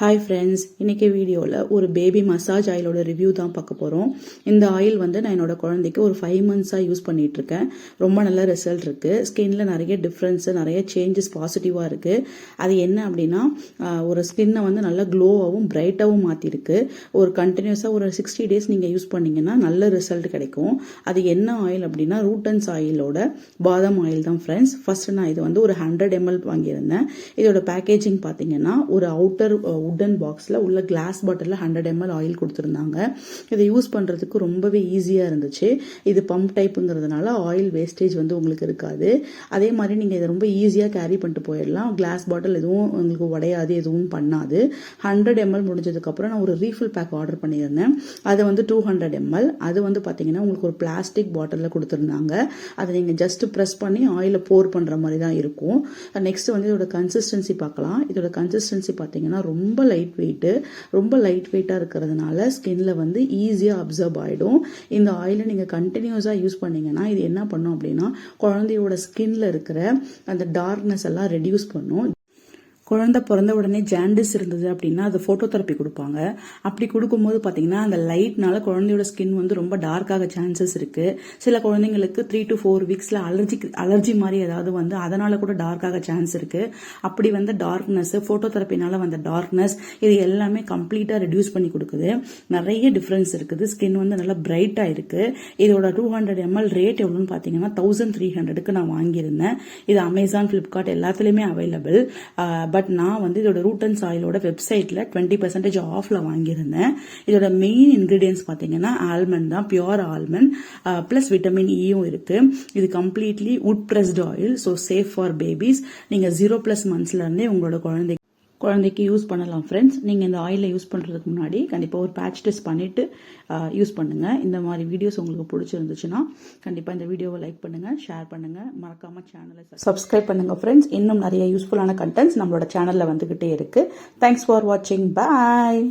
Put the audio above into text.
Hi friends, இன்றைக்கி வீடியோவில் ஒரு பேபி மசாஜ் ஆயிலோட ரிவ்யூ தான் பார்க்க போகிறோம். இந்த ஆயில் வந்து நான் என்னோட குழந்தைக்கு ஒரு 5 மந்த்ஸாக யூஸ் பண்ணிகிட்ருக்கேன். ரொம்ப நல்ல ரிசல்ட் இருக்குது. ஸ்கின்ல நிறைய டிஃப்ரென்ஸு, நிறைய சேஞ்சஸ் பாசிட்டிவாக இருக்குது. அது என்ன அப்படின்னா, ஒரு ஸ்கின்னை வந்து நல்லா க்ளோவாகவும் பிரைட்டாகவும் மாற்றிருக்கு. ஒரு கண்டினியூஸாக ஒரு 60 டேஸ் நீங்கள் யூஸ் பண்ணிங்கன்னா நல்ல ரிசல்ட் கிடைக்கும். அது என்ன ஆயில் அப்படின்னா, ரூட்டன்ஸ் ஆயிலோட பாதாம் ஆயில் தான் ஃப்ரெண்ட்ஸ். ஃபர்ஸ்ட் நான் இது வந்து ஒரு 100 ml வாங்கியிருந்தேன். இதோட பேக்கேஜிங் பார்த்தீங்கன்னா, ஒரு அவுட்டர் உட்டன் பாக்ஸில் உள்ள கிளாஸ் பாட்டிலில் 100 ml ஆயில் கொடுத்துருந்தாங்க. இதை யூஸ் பண்ணுறதுக்கு ரொம்பவே ஈஸியாக இருந்துச்சு. இது பம்ப் டைப்புங்கிறதுனால ஆயில் வேஸ்டேஜ் வந்து உங்களுக்கு இருக்காது. அதே மாதிரி நீங்கள் இதை ரொம்ப ஈஸியாக கேரி பண்ணிட்டு போயிடலாம். கிளாஸ் பாட்டில் எதுவும் உங்களுக்கு உடையாது, எதுவும் பண்ணாது. 100 ml முடிஞ்சதுக்கப்புறம் நான் ஒரு ரீஃபில் பேக் ஆர்டர் பண்ணியிருந்தேன். அது வந்து 200 ml. அது வந்து பார்த்தீங்கன்னா உங்களுக்கு ஒரு பிளாஸ்டிக் பாட்டிலில் கொடுத்துருந்தாங்க. அதை நீங்கள் ஜஸ்ட் ப்ரெஸ் பண்ணி ஆயிலை போர் பண்ணுற மாதிரி தான் இருக்கும். நெக்ஸ்ட் வந்து இதோட கன்சிஸ்டன்சி பார்க்கலாம். இதோட கன்சிஸ்டன்சி பார்த்தீங்கன்னா ரொம்ப லைட் வெயிட்டாக இருக்கிறதுனால ஸ்கின்ல வந்து ஈஸியாக அப்சர்வ் ஆகிடும். இந்த ஆயிலை நீங்கள் கண்டினியூஸாக யூஸ் பண்ணீங்கன்னா இது என்ன பண்ணும் அப்படின்னா, குழந்தையோட ஸ்கின்ல இருக்கிற அந்த டார்க்னஸ் எல்லாம் ரெடியூஸ் பண்ணும். குழந்தை பிறந்த உடனே ஜாண்டிஸ் இருந்தது அப்படின்னா அது ஃபோட்டோ தெரப்பி கொடுப்பாங்க. அப்படி கொடுக்கும்போது பார்த்தீங்கன்னா அந்த லைட்னால குழந்தையோட ஸ்கின் வந்து ரொம்ப டார்க்காக சான்சஸ் இருக்குது. சில குழந்தைங்களுக்கு 3 to 4 வீக்ஸில் அலர்ஜி மாதிரி ஏதாவது வந்து அதனால கூட டார்க்காக சான்ஸ் இருக்குது. அப்படி வந்து டார்க்னஸ், ஃபோட்டோ தெரப்பினால வந்த டார்க்னஸ், இது எல்லாமே கம்ப்ளீட்டாக ரெடியூஸ் பண்ணி கொடுக்குது. நிறைய டிஃப்ரென்ஸ் இருக்குது. ஸ்கின் வந்து நல்லா பிரைட்டாக இருக்குது. இதோட 200 ml ரேட் எவ்வளோன்னு பார்த்தீங்கன்னா 1300க்கு நான் வாங்கியிருந்தேன். இது அமேசான், ஃப்ளிப்கார்ட் எல்லாத்துலேயுமே அவைலபிள். பட் நான் வந்து இதோட ரூட்டன்ஸ் ஆயிலோட வெப்சைட்டில் 20% ஆஃபில் வாங்கியிருந்தேன். இதோட மெயின் இன்க்ரீடியன்ஸ் பார்த்தீங்கன்னா ஆல்மண்ட் தான், பியூர் ஆல்மண்ட் ப்ளஸ் விட்டமின் ஈயும் இருக்குது. இது completely would pressed oil, so safe for babies. நீங்கள் 0+ மந்த்ஸ்லேருந்தே உங்களோட குழந்தைக்கு யூஸ் பண்ணலாம் ஃப்ரெண்ட்ஸ். நீங்கள் இந்த ஆயிலை யூஸ் பண்ணுறதுக்கு முன்னாடி கண்டிப்பாக ஒரு பேட்ச் டெஸ்ட் பண்ணிவிட்டு யூஸ் பண்ணுங்கள். இந்த மாதிரி வீடியோஸ் உங்களுக்கு பிடிச்சிருந்துச்சுன்னா கண்டிப்பாக இந்த வீடியோவை லைக் பண்ணுங்கள், ஷேர் பண்ணுங்கள், மறக்காமல் சேனலை சப்ஸ்கிரைப் பண்ணுங்கள் ஃப்ரெண்ட்ஸ். இன்னும் நிறைய யூஸ்ஃபுல்லான கண்டென்ட்ஸ் நம்மளோட சேனலில் வந்துக்கிட்டே இருக்குது. தேங்க்ஸ் ஃபார் வாட்சிங். பாய்.